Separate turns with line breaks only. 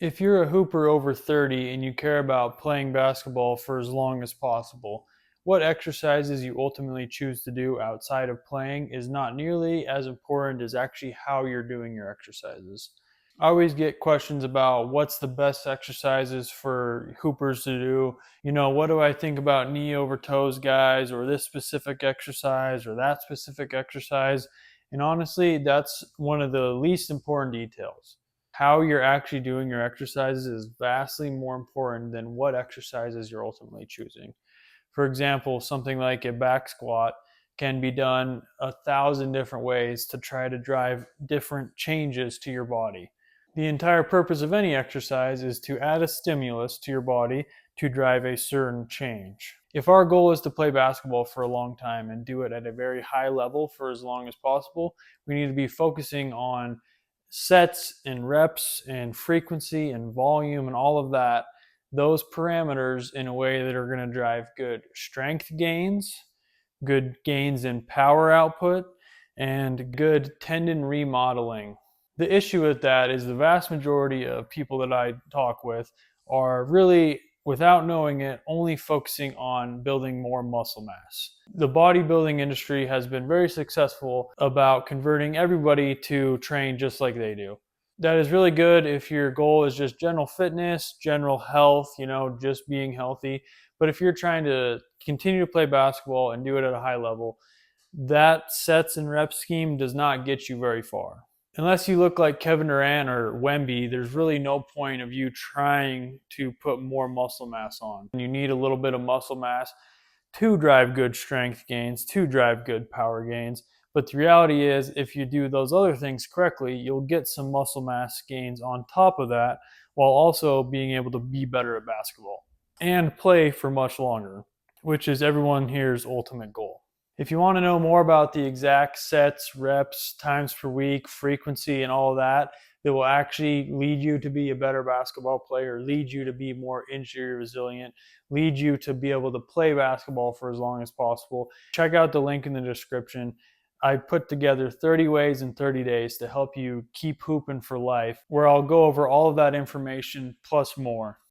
If you're a hooper over 30 and you care about playing basketball for as long as possible, what exercises you ultimately choose to do outside of playing is not nearly as important as actually how you're doing your exercises. I always get questions about what's the best exercises for hoopers to do. What do I think about knee over toes guys, or this specific exercise or that specific exercise? And honestly, that's one of the least important details. How you're actually doing your exercises is vastly more important than what exercises you're ultimately choosing. For example, something like a back squat can be done 1,000 different ways to try to drive different changes to your body. The entire purpose of any exercise is to add a stimulus to your body to drive a certain change. If our goal is to play basketball for a long time and do it at a very high level for as long as possible, we need to be focusing on sets and reps and frequency and volume and all of that, those parameters, in a way that are going to drive good strength gains, good gains in power output, and good tendon remodeling. The issue with that is the vast majority of people that I talk with are really, without knowing it, only focusing on building more muscle mass. The bodybuilding industry has been very successful about converting everybody to train just like they do. That is really good if your goal is just general fitness, general health, just being healthy. But if you're trying to continue to play basketball and do it at a high level, that sets and rep scheme does not get you very far. Unless you look like Kevin Durant or Wemby, there's really no point of you trying to put more muscle mass on. You need a little bit of muscle mass to drive good strength gains, to drive good power gains. But the reality is, if you do those other things correctly, you'll get some muscle mass gains on top of that, while also being able to be better at basketball and play for much longer, which is everyone here's ultimate goal. If you want to know more about the exact sets, reps, times per week, frequency, and all of that, that will actually lead you to be a better basketball player, lead you to be more injury resilient, lead you to be able to play basketball for as long as possible, check out the link in the description. I put together 30 ways in 30 days to help you keep hooping for life, where I'll go over all of that information plus more.